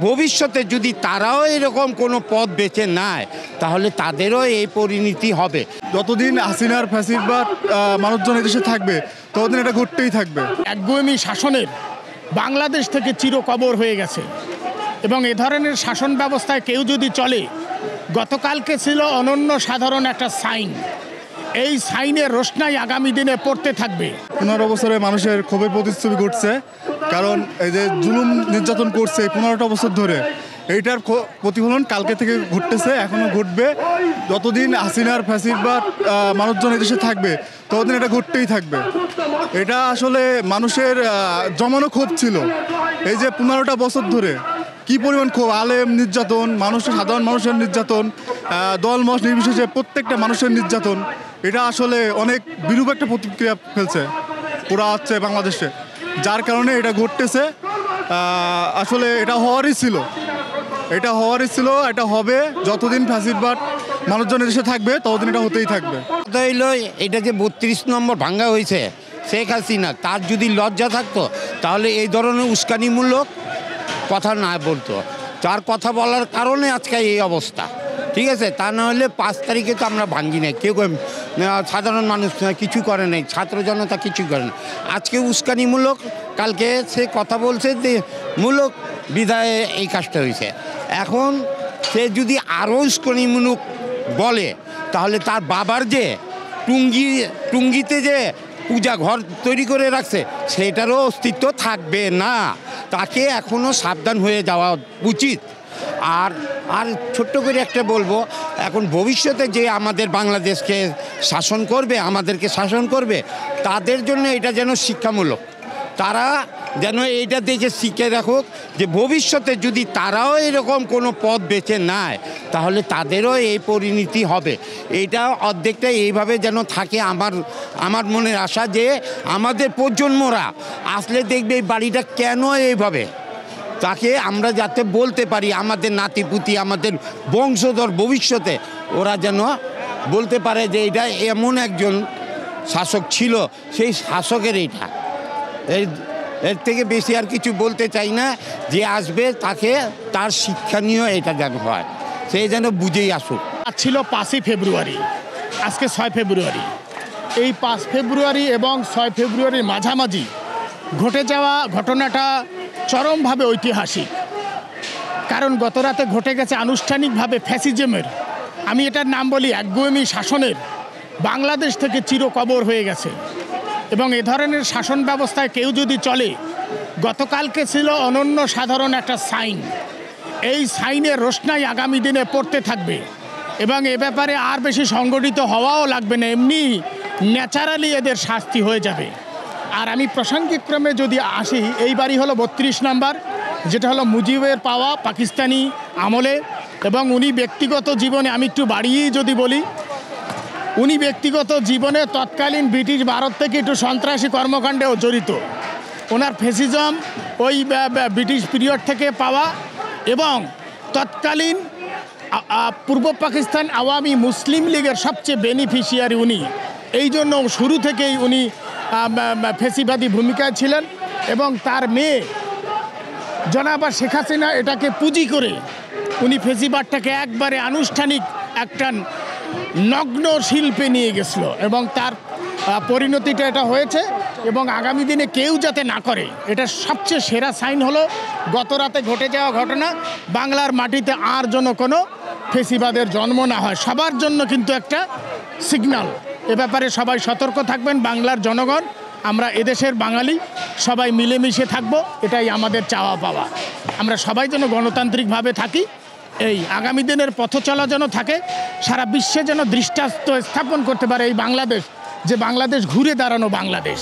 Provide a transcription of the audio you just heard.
ভবিষ্যতে যদি তারাও এরকম কোনো পথ বেছে নেয় তাহলে তাদেরও এই পরিণতি হবে। যতদিন হাসিনার ফ্যাসিবাদ মানুষজন এদেশে থাকবে ততদিন এটা ঘটতেই থাকবে। একগুঁয়েমি শাসনের বাংলাদেশ থেকে চিরকবর হয়ে গেছে এবং এ ধরনের শাসন ব্যবস্থায় কেউ যদি চলে, গতকালকে ছিল অনন্য সাধারণ একটা সাইন, এই সাইনের রোশনাই আগামী দিনে পড়তে থাকবে। 15 বছরে মানুষের ক্ষোভের প্রতিচ্ছবি ঘটছে, কারণ এই যে জুলুম নির্যাতন করছে 15টা বছর ধরে, এইটার প্রতিফলন কালকে থেকে ঘটতেছে, এখনও ঘটবে। যতদিন হাসিনার ফ্যাসিবাদ মানুষজন এদেশে থাকবে ততদিন এটা ঘটতেই থাকবে। এটা আসলে মানুষের জমানো ক্ষোভ ছিল। এই যে 15টা বছর ধরে কি পরিমাণ ক্ষোভ, আলেম নির্যাতন, মানুষের সাধারণ মানুষের নির্যাতন, দলমত নির্বিশেষে প্রত্যেকটা মানুষের নির্যাতন, এটা আসলে অনেক বিরূপ একটা প্রতিক্রিয়া ফেলছে পুরা হচ্ছে বাংলাদেশে, যার কারণে এটা ঘটতেছে। আসলে এটা হওয়ারই ছিল, এটা হবে। যতদিন ফ্যাসিবাদ মানুষজন এদেশে থাকবে ততদিন এটা হতেই থাকবে। হইল এটা যে 32 নম্বর ভাঙ্গা হয়েছে শেখ হাসিনা, তার যদি লজ্জা থাকতো তাহলে এই ধরনের উস্কানিমূলক কথা না বলতো। তার কথা বলার কারণে আজকে এই অবস্থা, ঠিক আছে? তা না হলে 5 তারিখে তো আমরা ভাঙ্গি নাই, কেউ সাধারণ মানুষ কিছু করে নাই, ছাত্র জনতা কিছু করে না। আজকে উস্কানিমূলক, কালকে সে কথা বলছে যে মূলক বিধায় এই কাজটা হয়েছে। এখন সে যদি আরও উস্কানিমূলক বলে তাহলে তার বাবার যে টুঙ্গিতে যে পূজা ঘর তৈরি করে রাখছে সেটারও অস্তিত্ব থাকবে না। তাকে এখনও সাবধান হয়ে যাওয়া উচিত। আর ছোট্ট করে একটা বলবো, এখন ভবিষ্যতে যে আমাদের বাংলাদেশকে শাসন করবে, আমাদেরকে শাসন করবে, তাদের জন্য এটা যেন শিক্ষামূলক। তারা যেন এইটা দেখে শিখে রাখুক যে ভবিষ্যতে যদি তারাও এরকম কোনো পথ বেছে নেয় তাহলে তাদেরও এই পরিণতি হবে। এইটা অর্ধেকটা এইভাবে যেন থাকে। আমার মনের আশা যে আমাদের প্রজন্মরা আসলে দেখবে এই বাড়িটা কেন এইভাবে, তাকে আমরা যাতে বলতে পারি, আমাদের নাতিপুতি, আমাদের বংশধর ভবিষ্যতে ওরা যেন বলতে পারে যে এটা এমন একজন শাসক ছিল, সেই শাসকের এইটা। এর থেকে বেশি আর কিছু বলতে চাই না। যে আসবে তাকে তার শিক্ষণীয় এটা যেন হয়, সেই যেন বুঝেই আসুক। আজ ছিল 5ই ফেব্রুয়ারি, আজকে 6 ফেব্রুয়ারি। এই 5 ফেব্রুয়ারি এবং 6 ফেব্রুয়ারির মাঝামাঝি ঘটে যাওয়া ঘটনাটা চরমভাবে ঐতিহাসিক। কারণ গত রাতে ঘটে গেছে আনুষ্ঠানিকভাবে ফ্যাসিজমের, আমি এটার নাম বলি একগুঁয়েমি শাসনের বাংলাদেশ থেকে চিরকবর হয়ে গেছে এবং এ ধরনের শাসন ব্যবস্থায় কেউ যদি চলে, গতকালকে ছিল অনন্য সাধারণ একটা সাইন, এই সাইনের রোশনাই আগামী দিনে পড়তে থাকবে এবং এ ব্যাপারে আর বেশি সংগঠিত হওয়াও লাগবে না, এমনি ন্যাচারালি এদের শাস্তি হয়ে যাবে। আর আমি প্রাসঙ্গিক ক্রমে যদি আসি, এই বাড়ি হলো 32 নম্বর, যেটা হলো মুজিবের পাওয়া পাকিস্তানি আমলে, এবং উনি ব্যক্তিগত জীবনে, আমি একটু বাড়িয়েই যদি বলি, উনি ব্যক্তিগত জীবনে তৎকালীন ব্রিটিশ ভারত থেকে একটু সন্ত্রাসী কর্মকাণ্ডেও জড়িত। ওনার ফ্যাসিজম ওই ব্রিটিশ পিরিয়ড থেকে পাওয়া এবং তৎকালীন পূর্ব পাকিস্তান আওয়ামী মুসলিম লীগের সবচেয়ে বেনিফিশিয়ারি উনি। এই জন্য শুরু থেকেই উনি ফ্যাসিবাদী ভূমিকায় ছিলেন এবং তার মেয়ে জনাবা শেখ হাসিনা এটাকে পুঁজি করে উনি ফ্যাসিবাদটাকে একবারে আনুষ্ঠানিক একটা নগ্ন শিল্পে নিয়ে গেছিল এবং তার পরিণতিটা এটা হয়েছে এবং আগামী দিনে কেউ যাতে না করে, এটা সবচেয়ে সেরা সাইন হলো গত রাতে ঘটে যাওয়া ঘটনা। বাংলার মাটিতে আর যেন কোনো ফ্যাসিবাদের জন্ম না হয়, সবার জন্য কিন্তু একটা সিগন্যাল। এ ব্যাপারে সবাই সতর্ক থাকবেন। বাংলার জনগণ, আমরা এদেশের বাঙালি, সবাই মিলেমিশে থাকবো, এটাই আমাদের চাওয়া পাওয়া। আমরা সবাই যেন গণতান্ত্রিকভাবে থাকি, এই আগামী দিনের পথ চলা যেন থাকে, সারা বিশ্বে যেন দৃষ্টান্ত স্থাপন করতে পারে এই বাংলাদেশ, যে বাংলাদেশ ঘুরে দাঁড়ানো বাংলাদেশ।